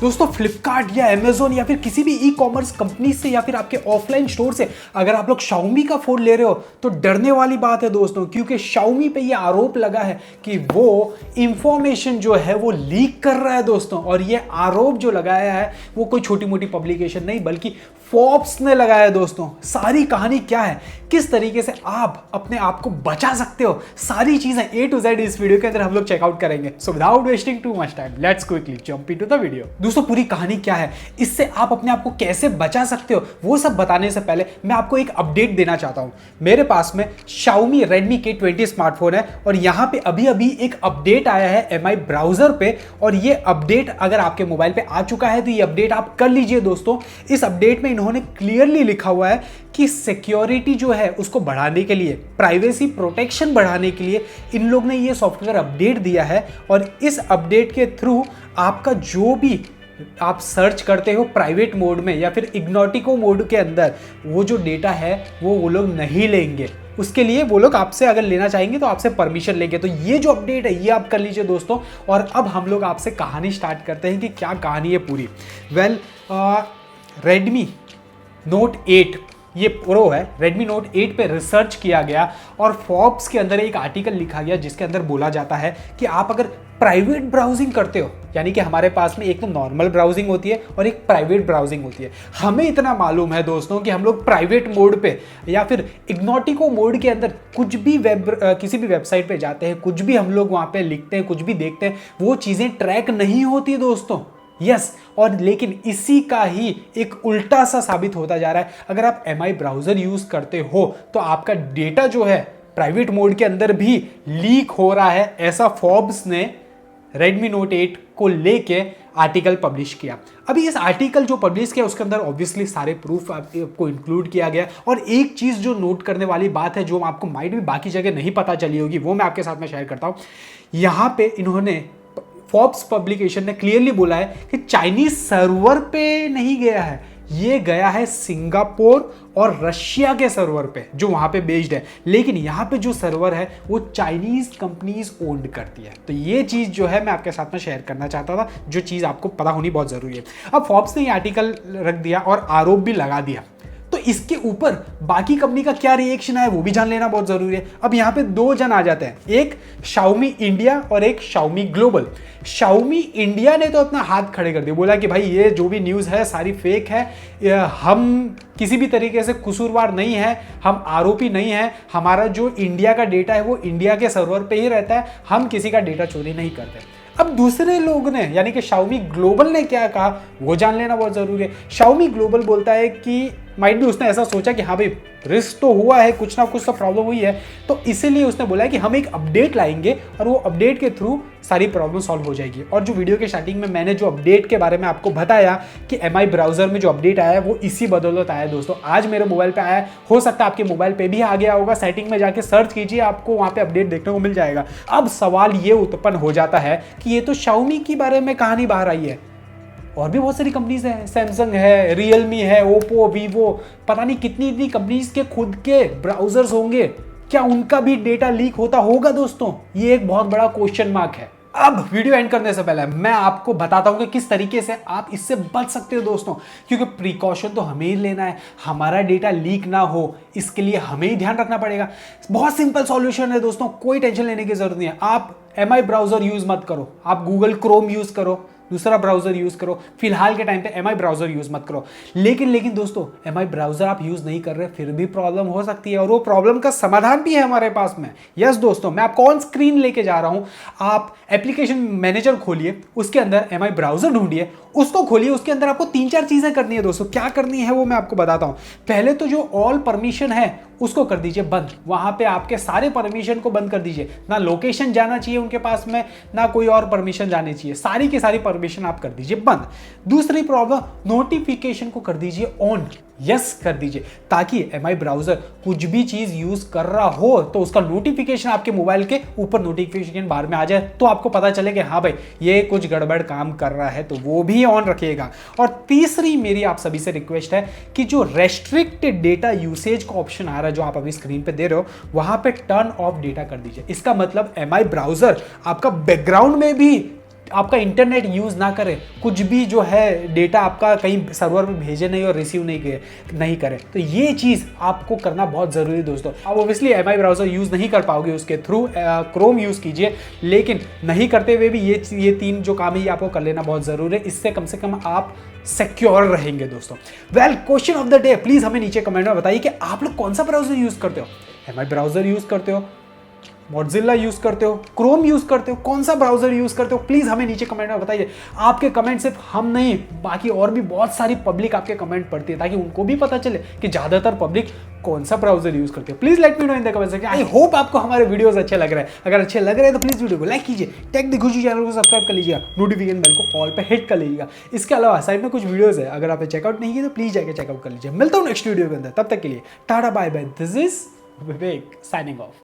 दोस्तों फ्लिपकार्ट या अमेजोन या फिर किसी भी ई कॉमर्स कंपनी से या फिर आपके ऑफलाइन स्टोर से अगर आप लोग Xiaomi का फोन ले रहे हो तो डरने वाली बात है दोस्तों, क्योंकि Xiaomi पे ये आरोप लगा है कि वो इंफॉर्मेशन जो है वो लीक कर रहा है दोस्तों। और ये आरोप जो लगाया है वो कोई छोटी मोटी पब्लिकेशन नहीं बल्कि फोर्ब्स ने लगाया है दोस्तों। सारी कहानी क्या है, किस तरीके से आप अपने आप को बचा सकते हो, सारी चीजें A to Z इस वीडियो के अंदर हम लोग चेकआउट करेंगे। So without wasting too much time let's quickly jump into the video. दोस्तों पूरी कहानी क्या है, इससे आप अपने आप को कैसे बचा सकते हो, वो सब बताने से पहले मैं आपको एक अपडेट देना चाहता हूं। मेरे पास में Xiaomi Redmi K20 स्मार्टफोन है और यहां पे अभी अभी एक अपडेट आया है MI ब्राउजर पे, और ये अपडेट अगर आपके मोबाइल पे आ चुका है तो ये अपडेट आप कर लीजिए दोस्तों। इस अपडेट में इन्होंने क्लियरली लिखा हुआ है कि सिक्योरिटी जो है उसको बढ़ाने के लिए, प्राइवेसी प्रोटेक्शन बढ़ाने के लिए इन लोग ने ये सॉफ्टवेयर अपडेट दिया है। और इस अपडेट के थ्रू आपका जो भी आप सर्च करते हो प्राइवेट मोड में या फिर इग्नोटिको मोड के अंदर, वो जो डेटा है वो लोग नहीं लेंगे। उसके लिए वो लोग आपसे अगर लेना चाहेंगे तो आपसे परमिशन लेंगे। तो ये जो अपडेट है ये आप कर लीजिए दोस्तों। और अब हम लोग आपसे कहानी स्टार्ट करते हैं कि क्या कहानी है पूरी। Redmi Note 8 ये प्रो है, Redmi Note 8 पे रिसर्च किया गया और फोर्ब्स के अंदर एक आर्टिकल लिखा गया जिसके अंदर बोला जाता है कि आप अगर प्राइवेट ब्राउजिंग करते हो, यानी कि हमारे पास में एक तो नॉर्मल ब्राउजिंग होती है और एक प्राइवेट ब्राउजिंग होती है। हमें इतना मालूम है दोस्तों कि हम लोग प्राइवेट मोड पे या फिर इग्नोटिको मोड के अंदर कुछ भी किसी भी वेबसाइट पे जाते हैं, कुछ भी हम लोग वहाँ पे लिखते हैं, कुछ भी देखते हैं, वो चीज़ें ट्रैक नहीं होती दोस्तों। यस, और लेकिन इसी का ही एक उल्टा सा साबित होता जा रहा है। अगर आप MI ब्राउजर यूज करते हो तो आपका डेटा जो है प्राइवेट मोड के अंदर भी लीक हो रहा है। ऐसा फोर्ब्स ने Redmi Note 8 को लेके आर्टिकल पब्लिश किया। अभी इस आर्टिकल जो पब्लिश किया उसके अंदर ऑब्वियसली सारे प्रूफ आपको इंक्लूड किया गया। और एक चीज जो नोट करने वाली बात है जो आपको माइट भी बाकी जगह नहीं पता चली होगी, वो मैं आपके साथ में शेयर करता हूं। यहां पे इन्होंने फोर्ब्स पब्लिकेशन ने क्लियरली बोला है कि चाइनीज सर्वर पे नहीं गया है, ये गया है सिंगापुर और रशिया के सर्वर पे जो वहां पे बेस्ड है। लेकिन यहां पे जो सर्वर है वो चाइनीज कंपनीज ओन्ड करती है। तो ये चीज जो है मैं आपके साथ में शेयर करना चाहता था, जो चीज आपको पता होनी बहुत जरूरी है। अब फोर्ब्स ने ये आर्टिकल रख दिया और आरोप भी लगा दिया, तो इसके ऊपर बाकी कंपनी का क्या रिएक्शन है वो भी जान लेना बहुत जरूरी है। अब यहाँ पे दो जन आ जाते हैं, एक Xiaomi इंडिया और एक Xiaomi ग्लोबल। Xiaomi इंडिया ने तो अपना हाथ खड़े कर दिया, बोला कि भाई ये जो भी न्यूज़ है सारी फेक है, हम किसी भी तरीके से कसूरवार नहीं है, हम आरोपी नहीं है, हमारा जो इंडिया का डेटा है वो इंडिया के सर्वर पे ही रहता है, हम किसी का डेटा चोरी नहीं करते। अब दूसरे लोग ने यानी कि Xiaomi ग्लोबल ने क्या कहा वो जान लेना बहुत जरूरी है। Xiaomi ग्लोबल बोलता है कि माइट भी उसने ऐसा सोचा कि हाँ भाई रिस्क तो हुआ है, कुछ ना कुछ तो प्रॉब्लम हुई है, तो इसीलिए उसने बोला है कि हम एक अपडेट लाएंगे और वो अपडेट के थ्रू सारी प्रॉब्लम सॉल्व हो जाएगी। और जो वीडियो के स्टार्टिंग में मैंने जो अपडेट के बारे में आपको बताया कि MI ब्राउजर में जो अपडेट आया है वो इसी बदौलत आया है दोस्तों। आज मेरे मोबाइल पे आया है, हो सकता है आपके मोबाइल पे भी आ गया होगा, सेटिंग में जाके सर्च कीजिए, आपको वहाँ पे अपडेट देखने को मिल जाएगा। अब सवाल ये उत्पन्न हो जाता है कि ये तो Xiaomi के बारे में कहानी बाहर आई है, और भी बहुत सारी कंपनीज हैं, सैमसंग है, रियलमी है, ओप्पो, वीवो, पता नहीं कितनी इतनी कंपनीज के खुद के ब्राउजर्स होंगे, क्या उनका भी डेटा लीक होता होगा दोस्तों? ये एक बहुत बड़ा क्वेश्चन मार्क है। अब वीडियो एंड करने से पहले मैं आपको बताता हूं कि किस तरीके से आप इससे बच सकते हो दोस्तों, क्योंकि प्रिकॉशन तो हमें ही लेना है, हमारा डेटा लीक ना हो इसके लिए हमें ही ध्यान रखना पड़ेगा। बहुत सिंपल सॉल्यूशन है दोस्तों, कोई टेंशन लेने की जरूरत नहीं है। आप MI ब्राउजर यूज मत करो, आप गूगल क्रोम यूज करो, दूसरा ब्राउजर यूज करो। फिलहाल के टाइम पे MI ब्राउजर यूज मत करो। लेकिन दोस्तों MI ब्राउजर आप यूज नहीं कर रहे फिर भी प्रॉब्लम हो सकती है, और वो प्रॉब्लम का समाधान भी है हमारे पास में। यस दोस्तों, मैं आपको ऑन स्क्रीन लेके जा रहा हूं। आप एप्लीकेशन मैनेजर खोलिए, उसके अंदर MI ब्राउजर ढूंढिए, उसको खोलिए। उसके अंदर आपको 3-4 चीजें करनी है दोस्तों। क्या करनी है वो मैं आपको बताता हूं। पहले तो जो ऑल परमिशन है उसको कर दीजिए बंद, वहां पे आपके सारे परमिशन को बंद कर दीजिए। ना लोकेशन जाना चाहिए उनके पास में, ना कोई और परमिशन जानी चाहिए, सारी की सारी परमिशन आप कर दीजिए बंद। दूसरी प्रॉब्लम, नोटिफिकेशन को कर दीजिए ऑन, यस कर दीजिए, ताकि MI ब्राउजर कुछ भी चीज यूज कर रहा हो तो उसका नोटिफिकेशन आपके मोबाइल के ऊपर नोटिफिकेशन बार में आ जाए, तो आपको पता चले कि हाँ भाई ये कुछ गड़बड़ काम कर रहा है, तो वो भी ऑन रखिएगा। और तीसरी मेरी आप सभी से रिक्वेस्ट है कि जो रेस्ट्रिक्टेड डेटा यूसेज का ऑप्शन आ रहा है जो आप अभी स्क्रीन पे दे रहे हो, वहां पे टर्न ऑफ डेटा कर दीजिए। इसका मतलब MI ब्राउजर आपका बैकग्राउंड में भी आपका इंटरनेट यूज़ ना करे, कुछ भी जो है डेटा आपका कहीं सर्वर में भेजे नहीं और रिसीव नहीं करे। तो ये चीज़ आपको करना बहुत ज़रूरी है दोस्तों। आप ऑब्वियसली एमआई ब्राउज़र यूज़ नहीं कर पाओगे उसके थ्रू, क्रोम यूज़ कीजिए, लेकिन नहीं करते हुए भी ये 3 जो काम है ये आपको कर लेना बहुत ज़रूरी है। इससे कम से कम आप सिक्योर रहेंगे दोस्तों। Well, question of the day, please हमें नीचे कमेंट में बताइए कि आप लोग कौन सा ब्राउज़र यूज़ करते हो। एमआई ब्राउज़र यूज़ करते हो, मोज़िला यूज़ करते हो, क्रोम यूज़ करते हो, कौन सा ब्राउज़र यूज़ करते हो, प्लीज़ हमें नीचे कमेंट में बताइए। आपके कमेंट सिर्फ हम नहीं, बाकी और भी बहुत सारी पब्लिक आपके कमेंट पढ़ती है, ताकि उनको भी पता चले कि ज़्यादातर पब्लिक कौन सा ब्राउज़र यूज़ करते हो। Please let me know in the comment section. I hope आपको हमारे वीडियोस अच्छे लग रहे हैं। अगर अच्छे लग रहे हैं तो प्लीज़ वीडियो को लाइक कीजिए, टेक द खुशी चैनल को सब्सक्राइब कर लीजिएगा, नोटिफिकेशन बेल को ऑल पे हिट कर लीजिएगा। इसके अलावा साइड में कुछ वीडियोज़ है, अगर आपने चेकआउट नहीं किया तो प्लीज़ जाकर चेकआउट कर लीजिए। मिलता हूँ नेक्स्ट वीडियो के अंदर, तब तक के लिए tata bye bye. This is Vivek signing of.